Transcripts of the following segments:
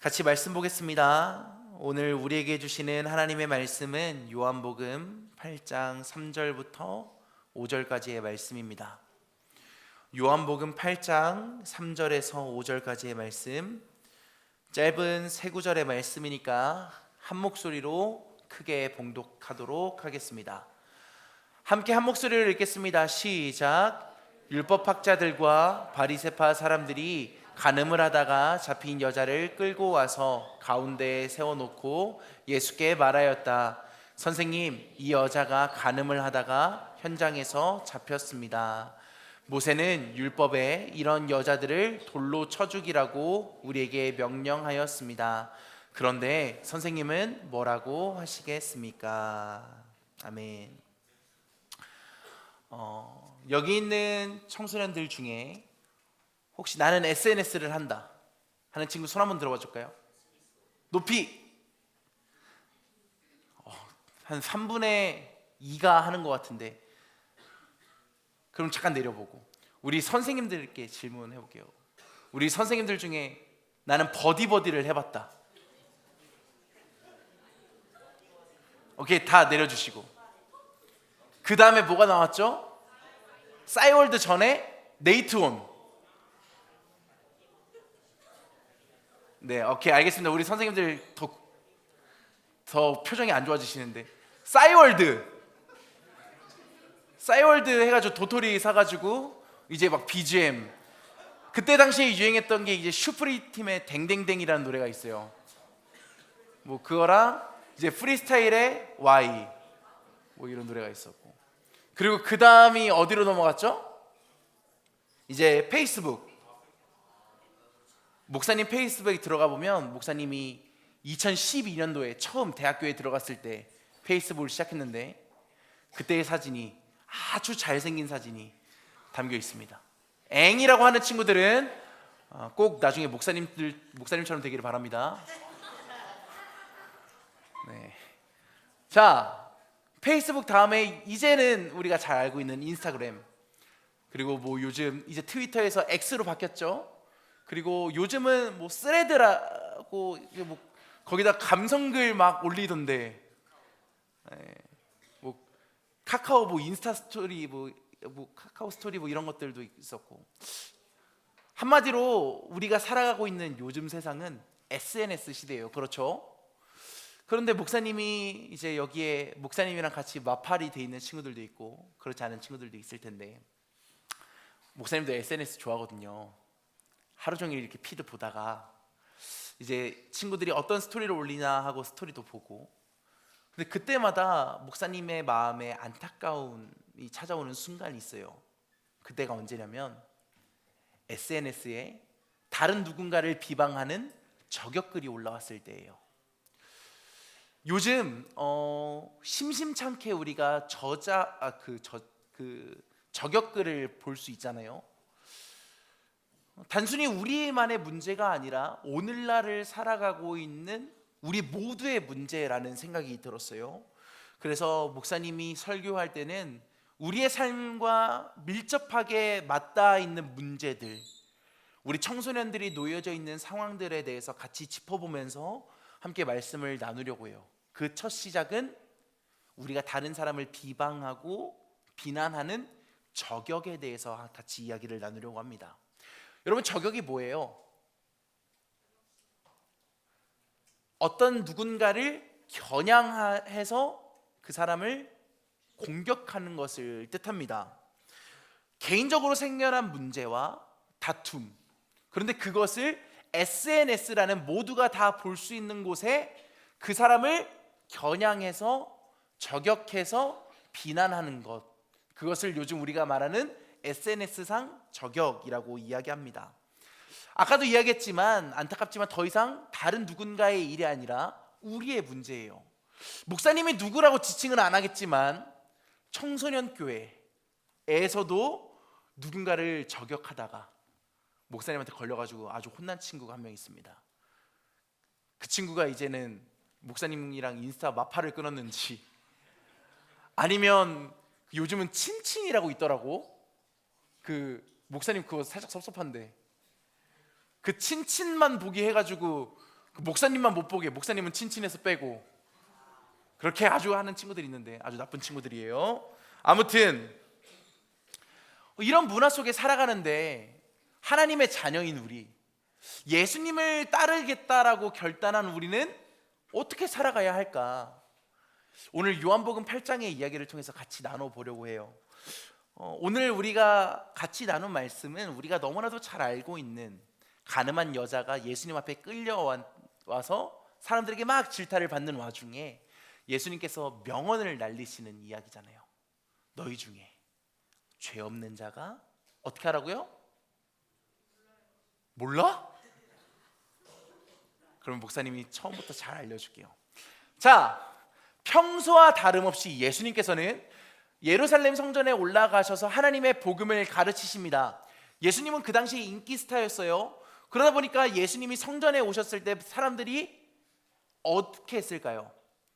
같이 말씀 보겠습니다. 오늘 우리에게 주시는 하나님의 말씀은 요한복음 8장 3절부터 5절까지의 말씀입니다. 요한복음 8장 3절에서 5절까지의 말씀, 짧은 세 구절의 말씀이니까 한 목소리로 크게 봉독하도록 하겠습니다. 함께 한 목소리로 읽겠습니다. 시작. 율법학자들과 바리새파 사람들이 간음을 하다가 잡힌 여자를 끌고 와서 가운데에 세워놓고 예수께 말하였다. 선생님, 이 여자가 간음을 하다가 현장에서 잡혔습니다. 모세는 율법에 이런 여자들을 돌로 쳐 죽이라고 우리에게 명령하였습니다. 그런데 선생님은 뭐라고 하시겠습니까? 아멘. 여기 있는 청소년들 중에 혹시 나는 SNS를 한다 하는 친구 손 한번 들어봐 줄까요? 높이. 한 3분의 2가 하는 것 같은데, 그럼 잠깐 내려보고 우리 선생님들께 질문해 볼게요. 우리 선생님들 중에 나는 버디버디를 해봤다. 오케이, 다 내려주시고. 그 다음에 뭐가 나왔죠? 싸이월드 전에 네이트온. 네, 오케이, 알겠습니다. 우리 선생님들 더 표정이 안 좋아지시는데, 싸이월드 해가지고 도토리 사가지고 이제 막 BGM, 그때 당시에 유행했던 게 이제 슈프리팀의 댕댕댕이라는 노래가 있어요. 뭐 그거랑 이제 프리스타일의 Y, 뭐 이런 노래가 있었고, 그리고 그 다음이 어디로 넘어갔죠? 이제 페이스북. 목사님 페이스북에 들어가 보면 목사님이 2012년도에 처음 대학교에 들어갔을 때 페이스북을 시작했는데, 그때의 사진이 아주 잘생긴 사진이 담겨 있습니다. 앵이라고 하는 친구들은 꼭 나중에 목사님처럼 되기를 바랍니다. 네. 자, 페이스북 다음에 이제는 우리가 잘 알고 있는 인스타그램, 그리고 뭐 요즘 이제 트위터에서 X로 바뀌었죠. 그리고 요즘은 뭐 스레드라고 뭐 거기다 감성글 막 올리던데, 뭐 카카오 뭐 인스타 스토리 뭐 카카오 스토리 뭐 이런 것들도 있었고, 한마디로 우리가 살아가고 있는 요즘 세상은 SNS 시대예요. 그렇죠? 그런데 목사님이 이제 여기에 목사님이랑 같이 마팔이 돼 있는 친구들도 있고 그렇지 않은 친구들도 있을 텐데, 목사님도 SNS 좋아하거든요. 하루 종일 이렇게 피드 보다가 이제 친구들이 어떤 스토리를 올리나 하고 스토리도 보고, 근데 그때마다 목사님의 마음에 안타까움이 찾아오는 순간이 있어요. 그때가 언제냐면 SNS에 다른 누군가를 비방하는 저격글이 올라왔을 때예요. 요즘 심심찮게 우리가 저격글을 볼 수 있잖아요. 단순히 우리만의 문제가 아니라 오늘날을 살아가고 있는 우리 모두의 문제라는 생각이 들었어요. 그래서 목사님이 설교할 때는 우리의 삶과 밀접하게 맞닿아 있는 문제들, 우리 청소년들이 놓여져 있는 상황들에 대해서 같이 짚어보면서 함께 말씀을 나누려고 해요. 그 첫 시작은 우리가 다른 사람을 비방하고 비난하는 저격에 대해서 같이 이야기를 나누려고 합니다. 여러분, 저격이 뭐예요? 어떤 누군가를 겨냥해서 그 사람을 공격하는 것을 뜻합니다. 개인적으로 생겨난 문제와 다툼, 그런데 그것을 SNS라는 모두가 다 볼 수 있는 곳에 그 사람을 겨냥해서 저격해서 비난하는 것, 그것을 요즘 우리가 말하는 SNS상 저격이라고 이야기합니다. 아까도 이야기했지만 안타깝지만 더 이상 다른 누군가의 일이 아니라 우리의 문제예요. 목사님이 누구라고 지칭은 안 하겠지만 청소년 교회에서도 누군가를 저격하다가 목사님한테 걸려가지고 아주 혼난 친구가 한 명 있습니다. 그 친구가 이제는 목사님이랑 인스타 마팔을 끊었는지, 아니면 요즘은 친친이라고 있더라고. 그 목사님 그거 살짝 섭섭한데 그 친친만 보기 해가지고 그 목사님만 못 보게, 목사님은 친친해서 빼고, 그렇게 아주 하는 친구들이 있는데 아주 나쁜 친구들이에요. 아무튼 이런 문화 속에 살아가는데 하나님의 자녀인 우리, 예수님을 따르겠다라고 결단한 우리는 어떻게 살아가야 할까? 오늘 요한복음 8장의 이야기를 통해서 같이 나눠보려고 해요. 오늘 우리가 같이 나눈 말씀은 우리가 너무나도 잘 알고 있는 가늠한 여자가 예수님 앞에 끌려와서 사람들에게 막 질타를 받는 와중에 예수님께서 명언을 날리시는 이야기잖아요. 너희 중에 죄 없는 자가 어떻게 하라고요? 몰라? 그럼 목사님이 처음부터 잘 알려줄게요. 자, 평소와 다름없이 예수님께서는 예루살렘 성전에 올라가셔서 하나님의 복음을 가르치십니다. 예수님은 그 당시 인기 스타였어요. 그러다 보니까 예수님이 성전에 오셨을 때 사람들이 어떻게 했을까요?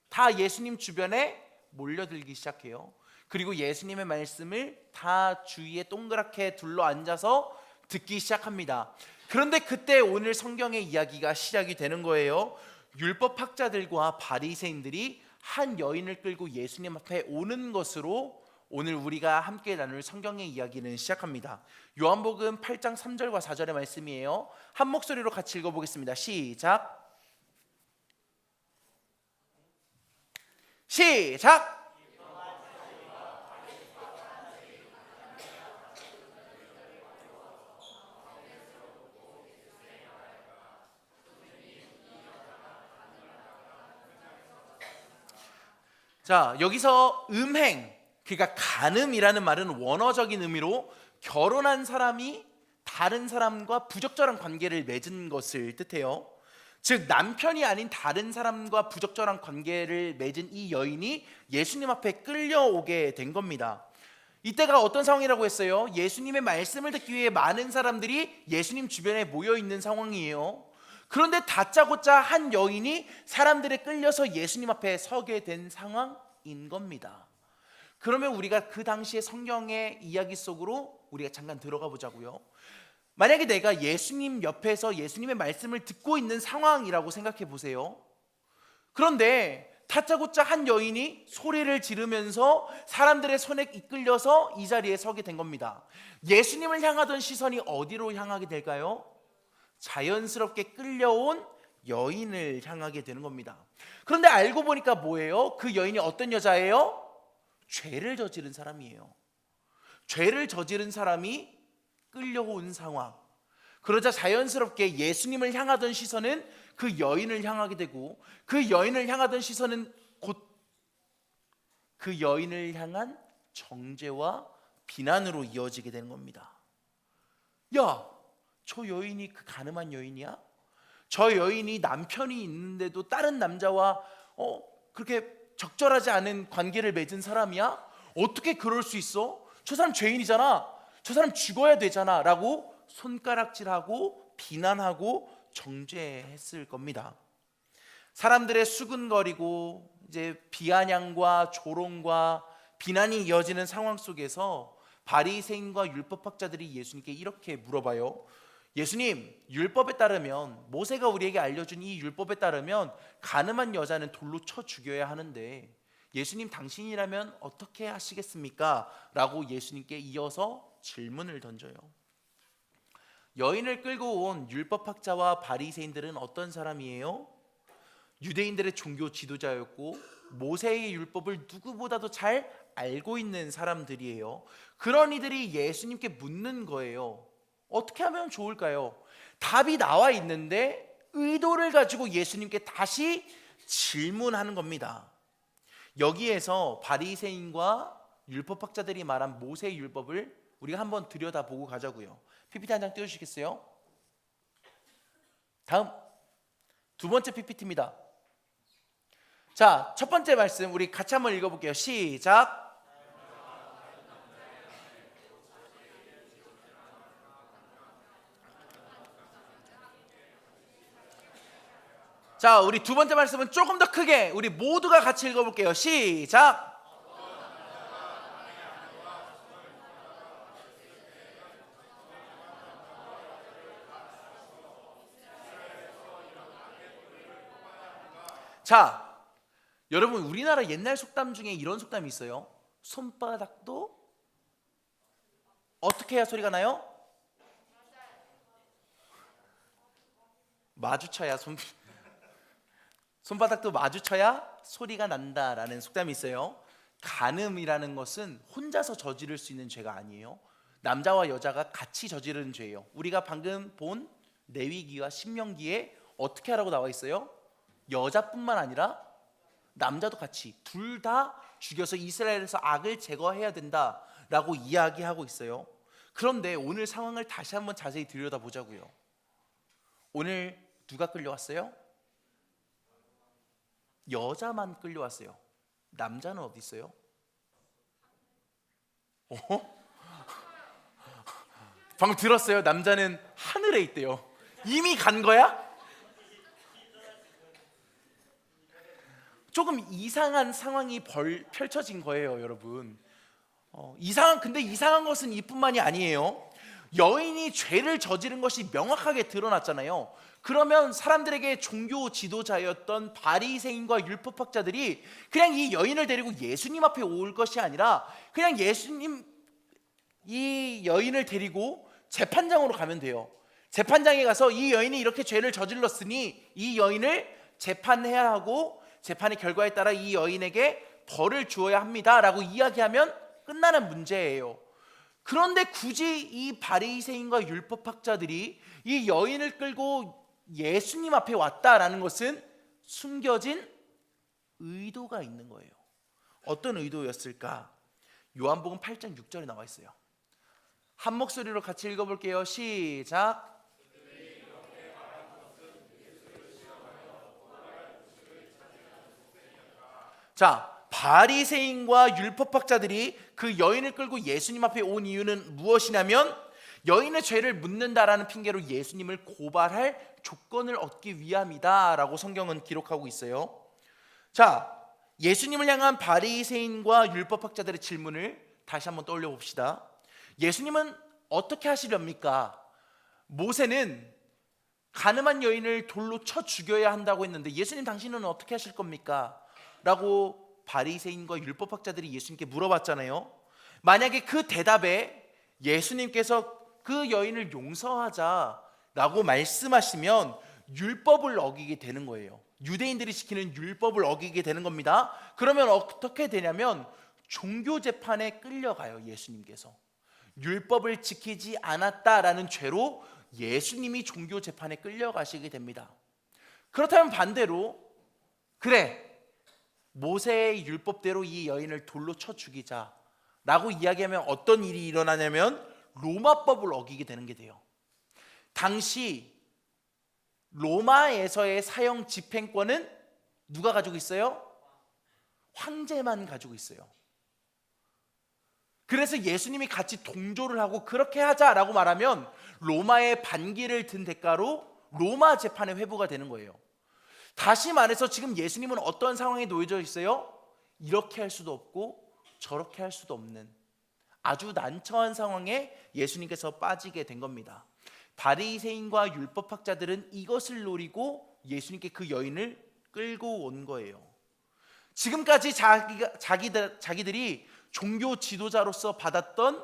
다 예수님 주변에 몰려들기 시작해요. 그리고 예수님의 말씀을 다 주위에 동그랗게 둘러 앉아서 듣기 시작합니다. 그런데 그때 오늘 성경의 이야기가 시작이 되는 거예요. 율법학자들과 바리새인들이 한 여인을 끌고 예수님 앞에 오는 것으로 오늘 우리가 함께 나눌 성경의 이야기는 시작합니다. 요한복음 8장 3절과 4절의 말씀이에요. 한 목소리로 같이 읽어보겠습니다. 시작. 시작. 자, 여기서 음행, 그러니까 간음이라는 말은 원어적인 의미로 결혼한 사람이 다른 사람과 부적절한 관계를 맺은 것을 뜻해요. 즉 남편이 아닌 다른 사람과 부적절한 관계를 맺은 이 여인이 예수님 앞에 끌려오게 된 겁니다. 이때가 어떤 상황이라고 했어요? 예수님의 말씀을 듣기 위해 많은 사람들이 예수님 주변에 모여 있는 상황이에요. 그런데 다짜고짜 한 여인이 사람들에 끌려서 예수님 앞에 서게 된 상황인 겁니다. 그러면 우리가 그 당시의 성경의 이야기 속으로 우리가 잠깐 들어가 보자고요. 만약에 내가 예수님 옆에서 예수님의 말씀을 듣고 있는 상황이라고 생각해 보세요. 그런데 다짜고짜 한 여인이 소리를 지르면서 사람들의 손에 이끌려서 이 자리에 서게 된 겁니다. 예수님을 향하던 시선이 어디로 향하게 될까요? 자연스럽게 끌려온 여인을 향하게 되는 겁니다. 그런데 알고 보니까 뭐예요? 그 여인이 어떤 여자예요? 죄를 저지른 사람이에요. 죄를 저지른 사람이 끌려온 상황. 그러자 자연스럽게 예수님을 향하던 시선은 그 여인을 향하게 되고, 그 여인을 향하던 시선은 곧 그 여인을 향한 정죄와 비난으로 이어지게 되는 겁니다. 야, 저 여인이 그 가늠한 여인이야? 저 여인이 남편이 있는데도 다른 남자와 그렇게 적절하지 않은 관계를 맺은 사람이야? 어떻게 그럴 수 있어? 저 사람 죄인이잖아. 저 사람 죽어야 되잖아 라고 손가락질하고 비난하고 정죄했을 겁니다. 사람들의 수근거리고 이제 비아냥과 조롱과 비난이 이어지는 상황 속에서 바리새인과 율법학자들이 예수님께 이렇게 물어봐요. 예수님, 율법에 따르면, 모세가 우리에게 알려준 이 율법에 따르면 가늠한 여자는 돌로 쳐 죽여야 하는데 예수님 당신이라면 어떻게 하시겠습니까? 라고 예수님께 이어서 질문을 던져요. 여인을 끌고 온 율법학자와 바리새인들은 어떤 사람이에요? 유대인들의 종교 지도자였고 모세의 율법을 누구보다도 잘 알고 있는 사람들이에요. 그런 이들이 예수님께 묻는 거예요. 어떻게 하면 좋을까요? 답이 나와 있는데 의도를 가지고 예수님께 다시 질문하는 겁니다. 여기에서 바리새인과 율법학자들이 말한 모세의 율법을 우리가 한번 들여다보고 가자고요. PPT 한 장 띄워주시겠어요? 다음 두 번째 PPT입니다. 자, 첫 번째 말씀 우리 같이 한번 읽어볼게요. 시작. 자, 우리 두 번째 말씀은 조금 더 크게 우리 모두가 같이 읽어볼게요. 시작. 자, 여러분 우리나라 옛날 속담 중에 이런 속담이 있어요. 손바닥도 어떻게 해야 소리가 나요? 마주쳐야 손바닥도 마주쳐야 소리가 난다라는 속담이 있어요. 간음이라는 것은 혼자서 저지를 수 있는 죄가 아니에요. 남자와 여자가 같이 저지르는 죄예요. 우리가 방금 본 레위기와 신명기에 어떻게 하라고 나와 있어요? 여자뿐만 아니라 남자도 같이 둘 다 죽여서 이스라엘에서 악을 제거해야 된다라고 이야기하고 있어요. 그런데 오늘 상황을 다시 한번 자세히 들여다보자고요. 오늘 누가 끌려왔어요? 여자만 끌려왔어요. 남자는 어디 있어요? 방금 들었어요? 남자는 하늘에 있대요. 이미 간 거야? 조금 이상한 상황이 펼쳐진 거예요, 여러분. 근데 이상한 것은 이뿐만이 아니에요. 여인이 죄를 저지른 것이 명확하게 드러났잖아요. 그러면 사람들에게 종교 지도자였던 바리새인과 율법학자들이 그냥 이 여인을 데리고 예수님 앞에 올 것이 아니라 그냥 이 여인을 데리고 재판장으로 가면 돼요. 재판장에 가서 이 여인이 이렇게 죄를 저질렀으니 이 여인을 재판해야 하고 재판의 결과에 따라 이 여인에게 벌을 주어야 합니다 라고 이야기하면 끝나는 문제예요. 그런데 굳이 이 바리새인과 율법학자들이 이 여인을 끌고 예수님 앞에 왔다라는 것은 숨겨진 의도가 있는 거예요. 어떤 의도였을까? 요한복음 8장 6절에 나와 있어요. 한 목소리로 같이 읽어볼게요. 시작. 자, 바리새인과 율법학자들이 그 여인을 끌고 예수님 앞에 온 이유는 무엇이냐면 여인의 죄를 묻는다라는 핑계로 예수님을 고발할 조건을 얻기 위함이다라고 성경은 기록하고 있어요. 자, 예수님을 향한 바리새인과 율법학자들의 질문을 다시 한번 떠올려 봅시다. 예수님은 어떻게 하시렵니까? 모세는 간음한 여인을 돌로 쳐 죽여야 한다고 했는데 예수님 당신은 어떻게 하실 겁니까? 라고 바리새인과 율법학자들이 예수님께 물어봤잖아요. 만약에 그 대답에 예수님께서 그 여인을 용서하자라고 말씀하시면 율법을 어기게 되는 거예요. 유대인들이 지키는 율법을 어기게 되는 겁니다. 그러면 어떻게 되냐면 종교 재판에 끌려가요. 예수님께서 율법을 지키지 않았다라는 죄로 예수님이 종교 재판에 끌려가시게 됩니다. 그렇다면 반대로 그래 모세의 율법대로 이 여인을 돌로 쳐 죽이자라고 이야기하면 어떤 일이 일어나냐면 로마법을 어기게 되는 게 돼요. 당시 로마에서의 사형 집행권은 누가 가지고 있어요? 황제만 가지고 있어요. 그래서 예수님이 같이 동조를 하고 그렇게 하자라고 말하면 로마의 반기를 든 대가로 로마 재판에 회부가 되는 거예요. 다시 말해서 지금 예수님은 어떤 상황에 놓여져 있어요? 이렇게 할 수도 없고 저렇게 할 수도 없는 아주 난처한 상황에 예수님께서 빠지게 된 겁니다. 바리새인과 율법학자들은 이것을 노리고 예수님께 그 여인을 끌고 온 거예요. 지금까지 자기들이 종교 지도자로서 받았던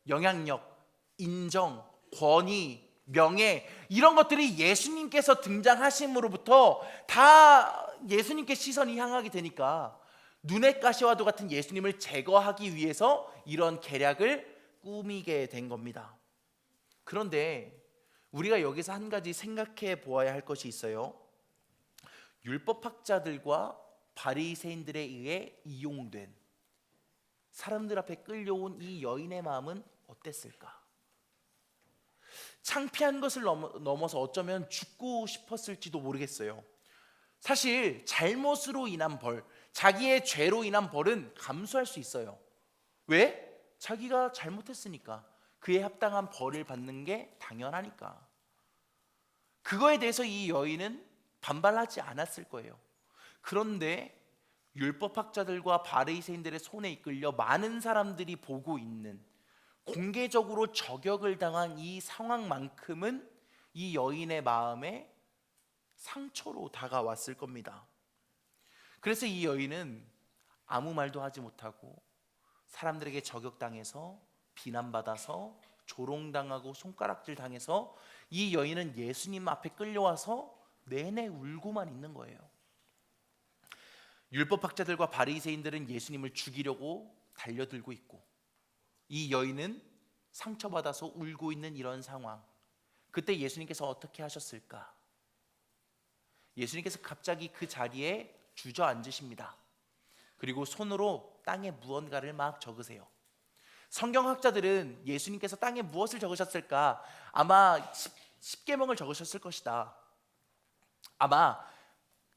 영향력, 인정, 권위, 명예 이런 것들이 예수님께서 등장하심으로부터 다 예수님께 시선이 향하게 되니까 눈의 가시와도 같은 예수님을 제거하기 위해서 이런 계략을 꾸미게 된 겁니다. 그런데 우리가 여기서 한 가지 생각해 보아야 할 것이 있어요. 율법학자들과 바리새인들에 의해 이용된 사람들 앞에 끌려온 이 여인의 마음은 어땠을까? 창피한 것을 넘어서 어쩌면 죽고 싶었을지도 모르겠어요. 사실 잘못으로 인한 벌, 자기의 죄로 인한 벌은 감수할 수 있어요. 왜? 자기가 잘못했으니까 그에 합당한 벌을 받는 게 당연하니까. 그거에 대해서 이 여인은 반발하지 않았을 거예요. 그런데 율법학자들과 바리새인들의 손에 이끌려 많은 사람들이 보고 있는 공개적으로 저격을 당한 이 상황만큼은 이 여인의 마음에 상처로 다가왔을 겁니다. 그래서 이 여인은 아무 말도 하지 못하고 사람들에게 저격당해서 비난받아서 조롱당하고 손가락질 당해서 이 여인은 예수님 앞에 끌려와서 내내 울고만 있는 거예요. 율법학자들과 바리새인들은 예수님을 죽이려고 달려들고 있고 이 여인은 상처받아서 울고 있는 이런 상황. 그때 예수님께서 어떻게 하셨을까? 예수님께서 갑자기 그 자리에 주저앉으십니다. 그리고 손으로 땅에 무언가를 막 적으세요. 성경학자들은 예수님께서 땅에 무엇을 적으셨을까? 아마 십계명을 적으셨을 것이다. 아마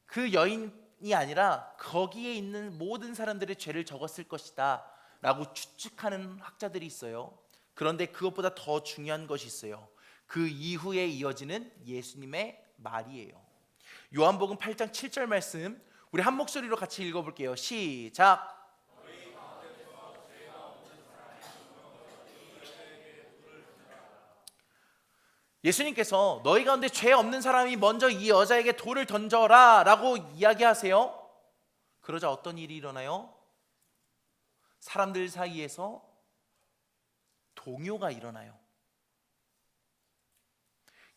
그 여인이 아니라 거기에 있는 모든 사람들의 죄를 적었을 것이다 라고 추측하는 학자들이 있어요. 그런데 그것보다 더 중요한 것이 있어요. 그 이후에 이어지는 예수님의 말이에요. 요한복음 8장 7절 말씀 우리 한 목소리로 같이 읽어볼게요. 시작. 예수님께서 너희 가운데 죄 없는 사람이 먼저 이 여자에게 돌을 던져라 라고 이야기하세요. 그러자 어떤 일이 일어나요? 사람들 사이에서 동요가 일어나요.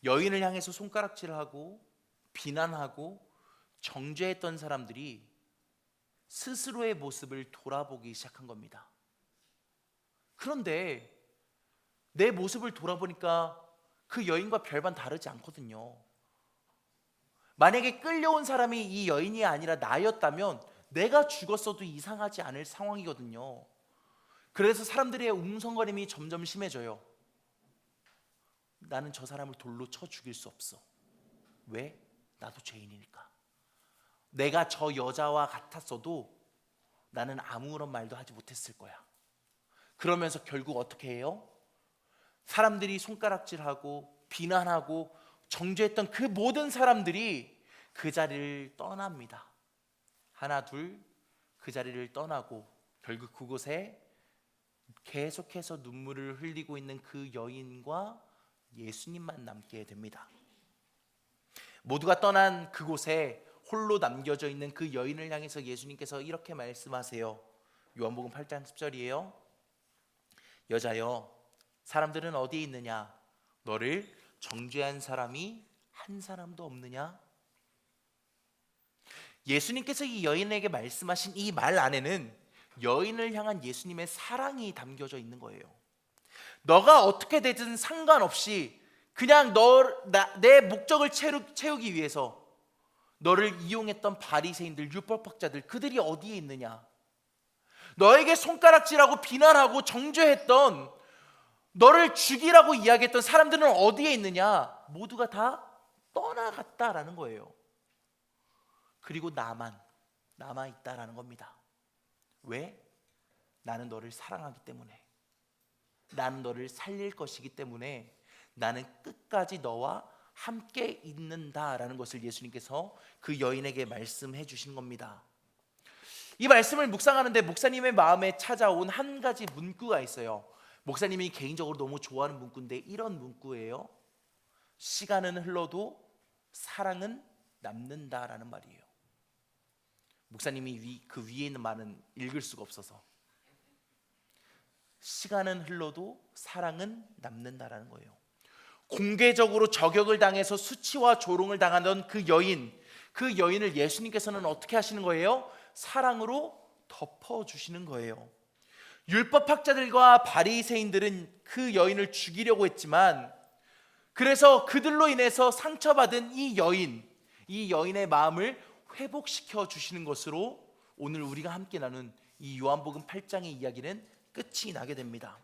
여인을 향해서 손가락질하고 비난하고 정죄했던 사람들이 스스로의 모습을 돌아보기 시작한 겁니다. 그런데 내 모습을 돌아보니까 그 여인과 별반 다르지 않거든요. 만약에 끌려온 사람이 이 여인이 아니라 나였다면 내가 죽었어도 이상하지 않을 상황이거든요. 그래서 사람들의 웅성거림이 점점 심해져요. 나는 저 사람을 돌로 쳐 죽일 수 없어. 왜? 나도 죄인이니까. 내가 저 여자와 같았어도 나는 아무런 말도 하지 못했을 거야. 그러면서 결국 어떻게 해요? 사람들이 손가락질하고 비난하고 정죄했던 그 모든 사람들이 그 자리를 떠납니다. 하나 둘 그 자리를 떠나고 결국 그곳에 계속해서 눈물을 흘리고 있는 그 여인과 예수님만 남게 됩니다. 모두가 떠난 그곳에 홀로 남겨져 있는 그 여인을 향해서 예수님께서 이렇게 말씀하세요. 요한복음 8장 10절이에요. 여자여, 사람들은 어디에 있느냐? 너를 정죄한 사람이 한 사람도 없느냐? 예수님께서 이 여인에게 말씀하신 이 말 안에는 여인을 향한 예수님의 사랑이 담겨져 있는 거예요. 너가 어떻게 되든 상관없이 그냥 내 목적을 채우기 위해서 너를 이용했던 바리새인들, 율법학자들, 그들이 어디에 있느냐? 너에게 손가락질하고 비난하고 정죄했던, 너를 죽이라고 이야기했던 사람들은 어디에 있느냐? 모두가 다 떠나갔다라는 거예요. 그리고 나만 남아있다라는 겁니다. 왜? 나는 너를 사랑하기 때문에, 나는 너를 살릴 것이기 때문에 나는 끝까지 너와 함께 있는다라는 것을 예수님께서 그 여인에게 말씀해 주신 겁니다. 이 말씀을 묵상하는데 목사님의 마음에 찾아온 한 가지 문구가 있어요. 목사님이 개인적으로 너무 좋아하는 문구인데 이런 문구예요. 시간은 흘러도 사랑은 남는다라는 말이에요. 목사님이 그 위에 있는 말은 읽을 수가 없어서 시간은 흘러도 사랑은 남는다라는 거예요. 공개적으로 저격을 당해서 수치와 조롱을 당하던 그 여인을 예수님께서는 어떻게 하시는 거예요? 사랑으로 덮어주시는 거예요. 율법학자들과 바리새인들은 그 여인을 죽이려고 했지만, 그래서 그들로 인해서 상처받은 이 여인의 마음을 회복시켜 주시는 것으로 오늘 우리가 함께 나눈 이 요한복음 8장의 이야기는 끝이 나게 됩니다.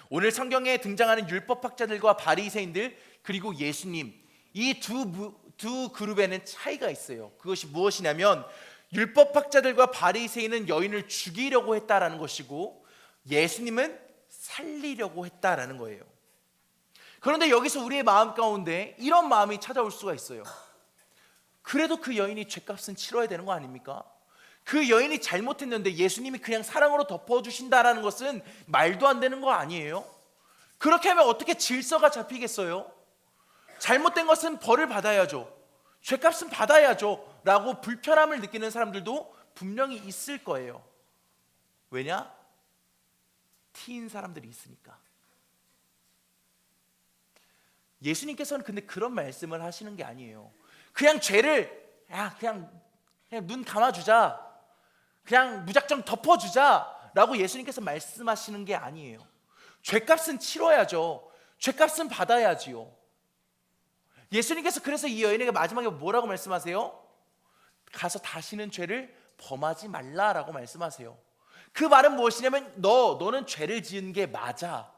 오늘 성경에 등장하는 율법학자들과 바리새인들 그리고 예수님, 이 두 그룹에는 차이가 있어요. 그것이 무엇이냐면 율법학자들과 바리새인은 여인을 죽이려고 했다라는 것이고 예수님은 살리려고 했다라는 거예요. 그런데 여기서 우리의 마음 가운데 이런 마음이 찾아올 수가 있어요. 그래도 그 여인이 죗값은 치러야 되는 거 아닙니까? 그 여인이 잘못했는데 예수님이 그냥 사랑으로 덮어주신다라는 것은 말도 안 되는 거 아니에요? 그렇게 하면 어떻게 질서가 잡히겠어요? 잘못된 것은 벌을 받아야죠. 죗값은 받아야죠. 라고 불편함을 느끼는 사람들도 분명히 있을 거예요. 왜냐? T인 사람들이 있으니까. 예수님께서는 근데 그런 말씀을 하시는 게 아니에요. 그냥 죄를 그냥 눈 감아주자, 그냥 무작정 덮어주자 라고 예수님께서 말씀하시는 게 아니에요. 죄값은 치러야죠. 죄값은 받아야지요. 예수님께서 그래서 이 여인에게 마지막에 뭐라고 말씀하세요? 가서 다시는 죄를 범하지 말라라고 말씀하세요. 그 말은 무엇이냐면 너는 죄를 지은 게 맞아,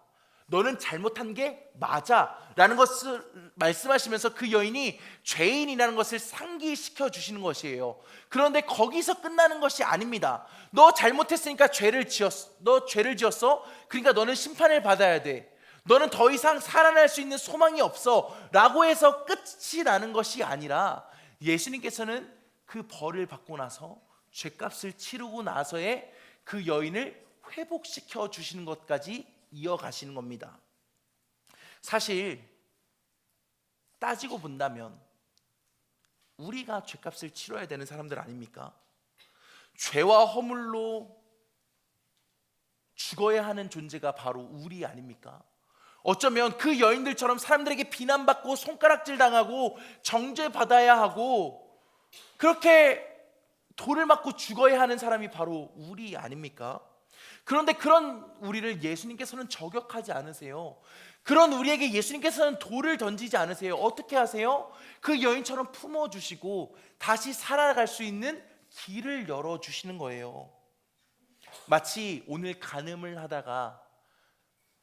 너는 잘못한 게 맞아 라는 것을 말씀하시면서 그 여인이 죄인이라는 것을 상기시켜 주시는 것이에요. 그런데 거기서 끝나는 것이 아닙니다. 너 잘못했으니까 너 죄를 지었어. 그러니까 너는 심판을 받아야 돼. 너는 더 이상 살아날 수 있는 소망이 없어 라고 해서 끝이 나는 것이 아니라, 예수님께서는 그 벌을 받고 나서 죄값을 치르고 나서의 그 여인을 회복시켜 주시는 것까지 이어가시는 겁니다. 사실 따지고 본다면 우리가 죄값을 치러야 되는 사람들 아닙니까? 죄와 허물로 죽어야 하는 존재가 바로 우리 아닙니까? 어쩌면 그 여인들처럼 사람들에게 비난받고 손가락질 당하고 정죄받아야 하고 그렇게 돌을 맞고 죽어야 하는 사람이 바로 우리 아닙니까? 그런데 그런 우리를 예수님께서는 저격하지 않으세요. 그런 우리에게 예수님께서는 돌을 던지지 않으세요. 어떻게 하세요? 그 여인처럼 품어주시고 다시 살아갈 수 있는 길을 열어주시는 거예요. 마치 오늘 간음을 하다가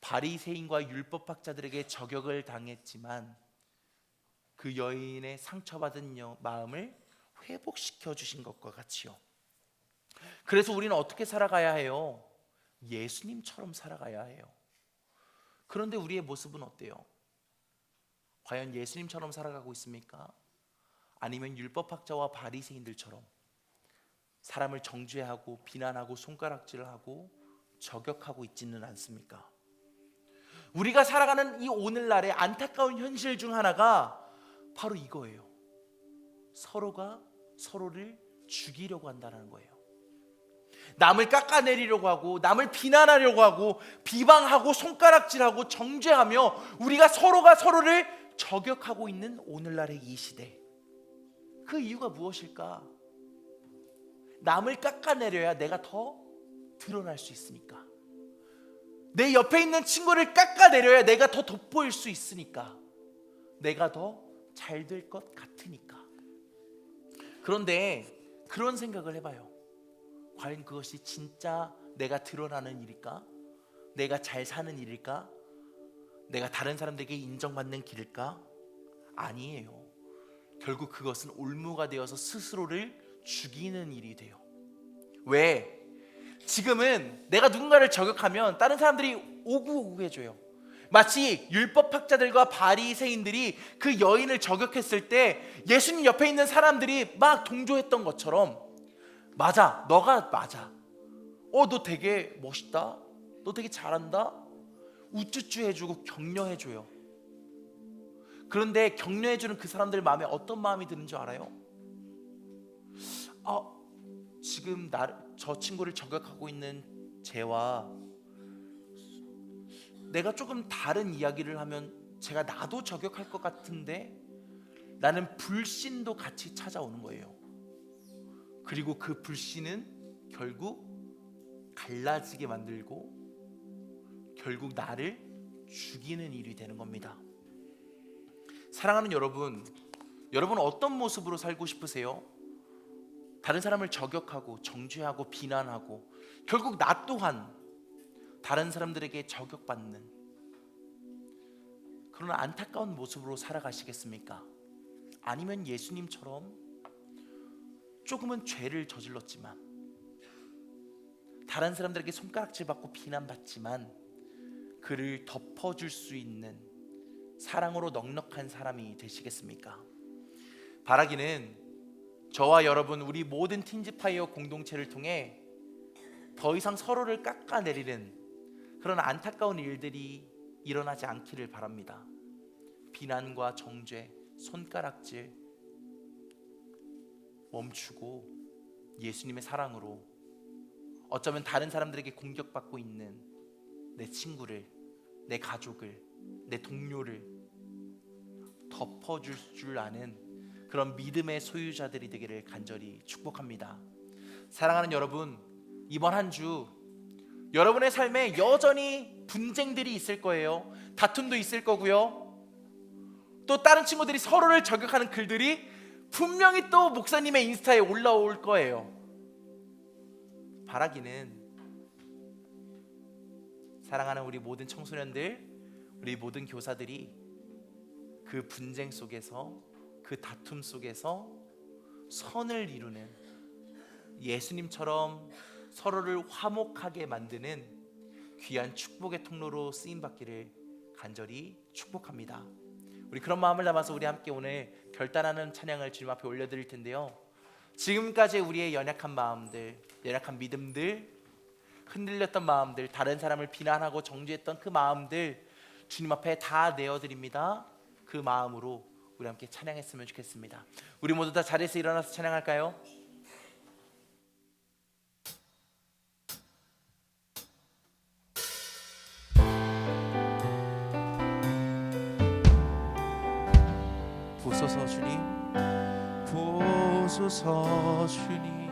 바리새인과 율법학자들에게 저격을 당했지만 그 여인의 상처받은 마음을 회복시켜 주신 것과 같이요. 그래서 우리는 어떻게 살아가야 해요? 예수님처럼 살아가야 해요. 그런데 우리의 모습은 어때요? 과연 예수님처럼 살아가고 있습니까? 아니면 율법학자와 바리새인들처럼 사람을 정죄하고 비난하고 손가락질하고 저격하고 있지는 않습니까? 우리가 살아가는 이 오늘날의 안타까운 현실 중 하나가 바로 이거예요. 서로가 서로를 죽이려고 한다는 거예요. 남을 깎아내리려고 하고 남을 비난하려고 하고 비방하고 손가락질하고 정죄하며 우리가 서로가 서로를 저격하고 있는 오늘날의 이 시대. 그 이유가 무엇일까? 남을 깎아내려야 내가 더 드러날 수 있으니까. 내 옆에 있는 친구를 깎아내려야 내가 더 돋보일 수 있으니까. 내가 더 잘 될 것 같으니까. 그런데 그런 생각을 해봐요. 과연 그것이 진짜 내가 드러나는 일일까? 내가 잘 사는 일일까? 내가 다른 사람들에게 인정받는 길일까? 아니에요. 결국 그것은 올무가 되어서 스스로를 죽이는 일이 돼요. 왜? 지금은 내가 누군가를 저격하면 다른 사람들이 오구오구 해줘요. 마치 율법학자들과 바리새인들이 그 여인을 저격했을 때 예수님 옆에 있는 사람들이 막 동조했던 것처럼, 맞아, 너가 맞아, 너 되게 멋있다, 너 되게 잘한다, 우쭈쭈 해주고 격려해줘요. 그런데 격려해주는 그 사람들 마음에 어떤 마음이 드는 줄 알아요? 지금 저 친구를 저격하고 있는 쟤와 내가 조금 다른 이야기를 하면 제가 나도 저격할 것 같은데 라는 불신도 같이 찾아오는 거예요. 그리고 그 불신은 결국 갈라지게 만들고 결국 나를 죽이는 일이 되는 겁니다. 사랑하는 여러분, 여러분은 어떤 모습으로 살고 싶으세요? 다른 사람을 저격하고 정죄하고 비난하고 결국 나 또한 다른 사람들에게 저격받는 그런 안타까운 모습으로 살아가시겠습니까? 아니면 예수님처럼 조금은 죄를 저질렀지만 다른 사람들에게 손가락질 받고 비난받지만 그를 덮어줄 수 있는 사랑으로 넉넉한 사람이 되시겠습니까? 바라기는 저와 여러분, 우리 모든 틴즈파이어 공동체를 통해 더 이상 서로를 깎아내리는 그런 안타까운 일들이 일어나지 않기를 바랍니다. 비난과 정죄, 손가락질, 멈추고 예수님의 사랑으로 어쩌면 다른 사람들에게 공격받고 있는 내 친구를, 내 가족을, 내 동료를 덮어줄 줄 아는 그런 믿음의 소유자들이 되기를 간절히 축복합니다. 사랑하는 여러분, 이번 한 주 여러분의 삶에 여전히 분쟁들이 있을 거예요. 다툼도 있을 거고요. 또 다른 친구들이 서로를 저격하는 글들이 분명히 또 목사님의 인스타에 올라올 거예요. 바라기는 사랑하는 우리 모든 청소년들, 우리 모든 교사들이 그 분쟁 속에서, 그 다툼 속에서 선을 이루는, 예수님처럼 서로를 화목하게 만드는 귀한 축복의 통로로 쓰임받기를 간절히 축복합니다. 우리 그런 마음을 담아서 우리 함께 오늘 결단하는 찬양을 주님 앞에 올려드릴 텐데요, 지금까지 우리의 연약한 마음들, 연약한 믿음들, 흔들렸던 마음들, 다른 사람을 비난하고 정죄했던 그 마음들 주님 앞에 다 내어드립니다. 그 마음으로 우리 함께 찬양했으면 좋겠습니다. 우리 모두 다 자리에서 일어나서 찬양할까요? 보소서 주님, 보소서 주님,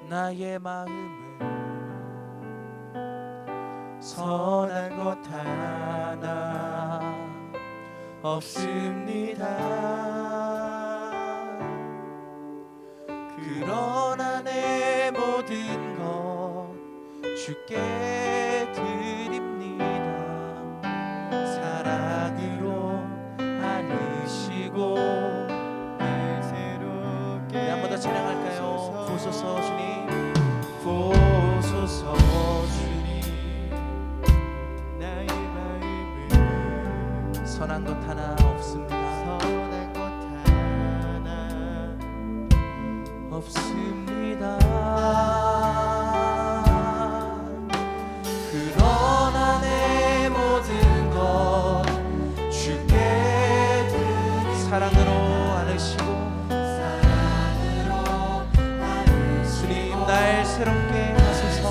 나의 마음을 선한 것 하나 없습니다. 그러나 내 모든 것 주께 드립니다. 사랑으로 안으시고 날 새롭게. 네, 한 번 더 찬양할까요? 보소서 주님, 보소서 주님, 나의 마음을 선한 것 하나 없습니다. 선한 것 하나 없습니다. 그러나 내 모든 것 주께 드립니다. 사랑으로 안으시고, 주님 날 새롭게 하소서.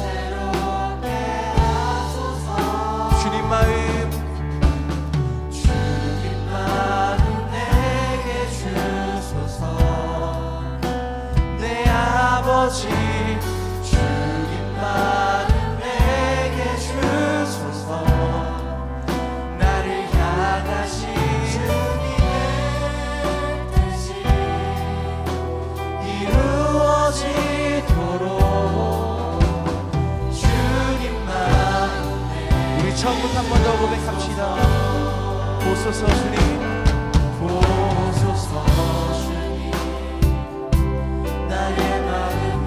주님 마음, 주님 마음 내게 주소서. 내 아버지, 주님 마음 내게 주소서. 나를 향하신 주님의 뜻이 이루어지도록 주님 마음. 우리 처음부터 한 번 더 고백합시다. 보소서 주님, 보소서 주님, 나의 마음을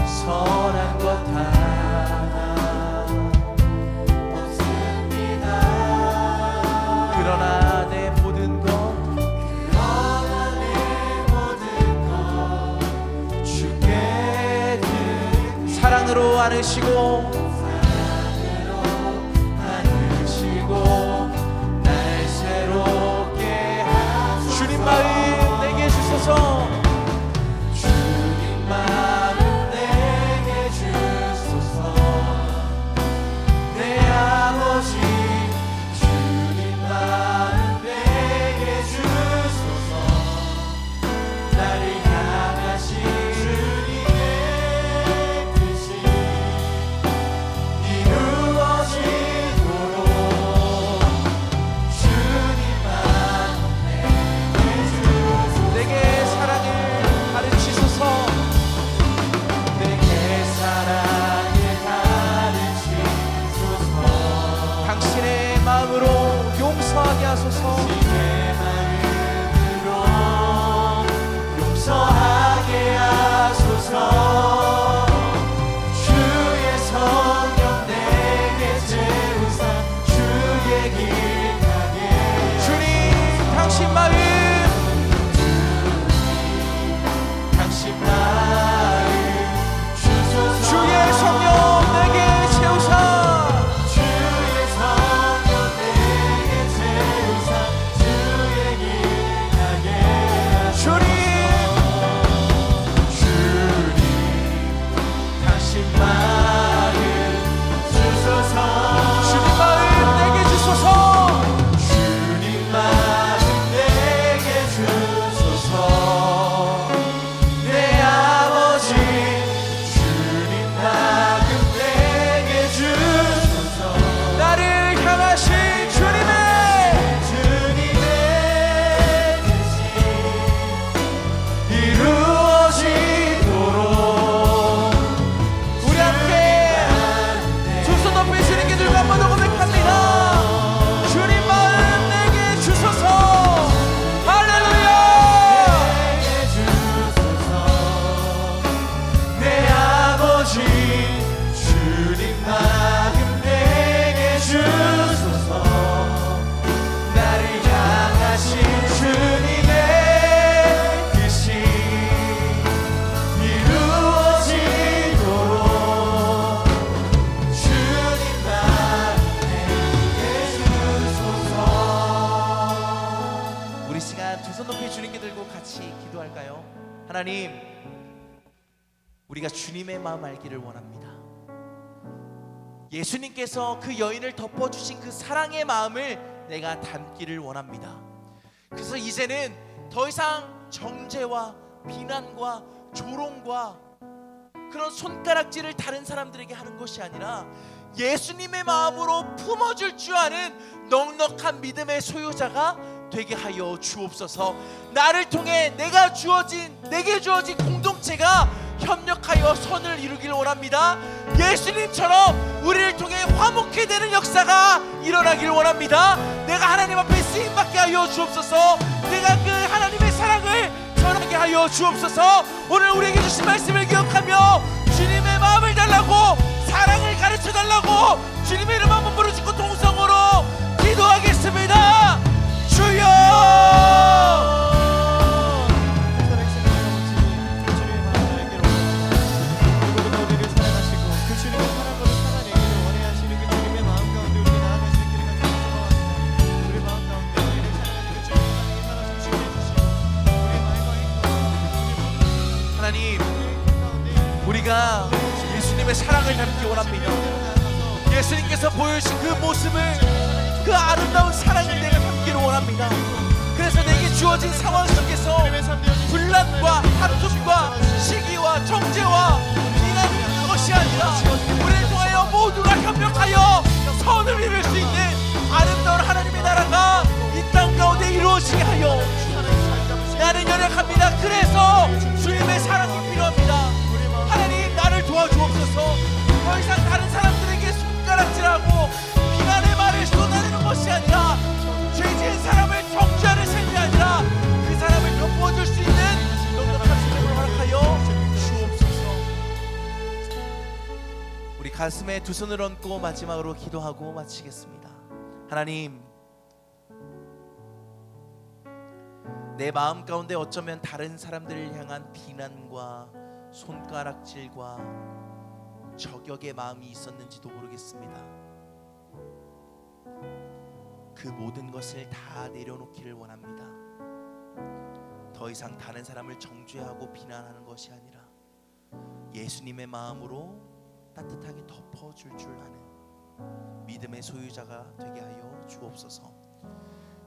선한 것 하나 없습니다. 그러나 내 모든 것, 그러나 내 모든 것 주께 드립니다. 사랑으로 안으시고, 날 새롭게 주님 마음 내게 주소서. 주님 마음 내게 주소서. 내 아버지, 주님 마음 내게 주소서. 나를 향하신 주님의 뜻이 이루어지도록 내게 사랑을 가르치소서. 내게 사랑을 가르치소서. 당신의 마음으로 용서하게 하소서. 당신의 마음으로 용서하게 하소서. 주의 성령 내게 채우사 주의 길 가게. 주님 당신 마음, 주의 성령 내게 채우사. 주의 성령 내게 채우사 주의 하나님, 우리가 주님의 마음 알기를 원합니다. 예수님께서 그 여인을 덮어주신 그 사랑의 마음을 내가 담기를 원합니다. 그래서 이제는 더 이상 정죄와 비난과 조롱과 그런 손가락질을 다른 사람들에게 하는 것이 아니라 예수님의 마음으로 품어줄 줄 아는 넉넉한 믿음의 소유자가 되게 하여 주옵소서. 나를 통해 내게 주어진 공동체가 협력하여 선을 이루길 원합니다. 예수님처럼 우리를 통해 화목해 되는 역사가 일어나길 원합니다. 내가 하나님 앞에 쓰임받게 하여 주옵소서. 내가 그 하나님의 사랑을 전하게 하여 주옵소서. 오늘 우리에게 주신 말씀을 기억하며 주님의 마음을 달라고, 사랑을 가르쳐 달라고 주님의 이름 한번 부르짖고 동성으로 기도하겠습니다. 주여! 하나님, 우리가 예수님의 사랑을 담기 원합니다. 예수님께서 보여주신 그 모습을, 그 아름다운 사랑을 내가 담기를 원합니다. 그래서 내게 주어진 상황 속에서 분란과 다툼과 시기와 정죄와 비난이 있는 것이 아니라 우리를 통하여 모두가 협력하여 선을 이룰 수 있는 아름다운 하나님의 나라가 이 땅 가운데 이루어지게 하여 나는 연약합니다. 그래서 주님의 사랑이 필요합니다. 하나님, 나를 도와주옵소서. 더 이상 다른 사람들에게 손가락질하고 비난의 말을 쏟아내는 것이 아니라, 죄지은 사람을 정죄하는 삶이 아니라 그 사람을 덮어줄 수 있는 넉넉한 삶을 허락하여 주옵소서. 우리 가슴에 두 손을 얹고 마지막으로 기도하고 마치겠습니다. 하나님, 내 마음 가운데 어쩌면 다른 사람들을 향한 비난과 손가락질과 저격의 마음이 있었는지도 모르겠습니다. 그 모든 것을 다 내려놓기를 원합니다. 더 이상 다른 사람을 정죄하고 비난하는 것이 아니라 예수님의 마음으로 따뜻하게 덮어줄 줄 아는 믿음의 소유자가 되게 하여 주옵소서.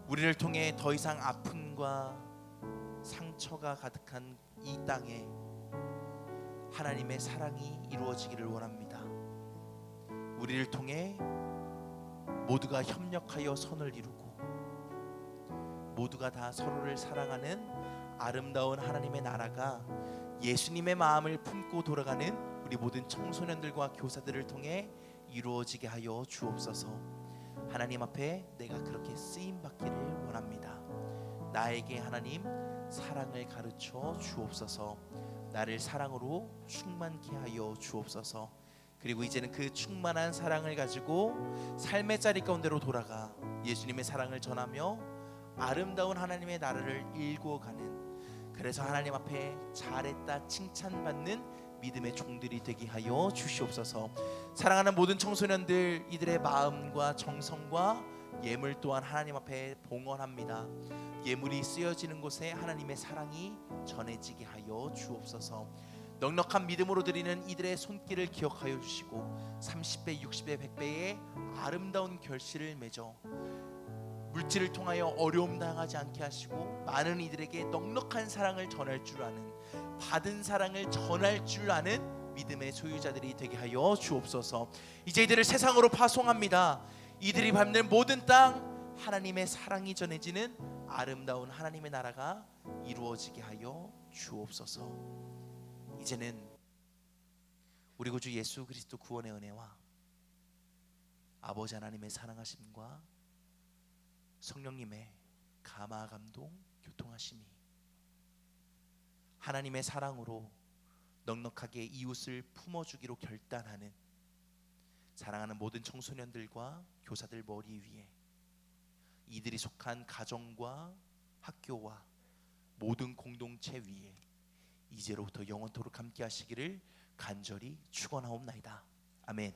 우리를 통해 더 이상 아픔과 상처가 가득한 이 땅에 하나님의 사랑이 이루어지기를 원합니다. 우리를 통해 모두가 협력하여 선을 이루고 모두가 다 서로를 사랑하는 아름다운 하나님의 나라가 예수님의 마음을 품고 돌아가는 우리 모든 청소년들과 교사들을 통해 이루어지게 하여 주옵소서. 하나님 앞에 내가 그렇게 쓰임받기를 원합니다. 나에게 하나님 사랑을 가르쳐 주옵소서. 나를 사랑으로 충만케 하여 주옵소서. 그리고 이제는 그 충만한 사랑을 가지고 삶의 자리 가운데로 돌아가 예수님의 사랑을 전하며 아름다운 하나님의 나라를 일구어가는, 그래서 하나님 앞에 잘했다 칭찬받는 믿음의 종들이 되게 하여 주시옵소서. 사랑하는 모든 청소년들, 이들의 마음과 정성과 예물 또한 하나님 앞에 봉헌합니다. 예물이 쓰여지는 곳에 하나님의 사랑이 전해지게 하여 주옵소서. 넉넉한 믿음으로 드리는 이들의 손길을 기억하여 주시고 30배, 60배, 100배의 아름다운 결실을 맺어 물질을 통하여 어려움 당하지 않게 하시고 많은 이들에게 넉넉한 사랑을 전할 줄 아는, 받은 사랑을 전할 줄 아는 믿음의 소유자들이 되게 하여 주옵소서. 이제 이들을 세상으로 파송합니다. 이들이 밟는 모든 땅 하나님의 사랑이 전해지는 아름다운 하나님의 나라가 이루어지게 하여 주옵소서. 이제는 우리 구주 예수 그리스도 구원의 은혜와 아버지 하나님의 사랑하심과 성령님의 감화 감동 교통하심이 하나님의 사랑으로 넉넉하게 이웃을 품어주기로 결단하는 사랑하는 모든 청소년들과 교사들 머리 위에, 이들이 속한 가정과 학교와 모든 공동체 위에 이제로부터 영원토록 함께 하시기를 간절히 축원하옵나이다. 아멘.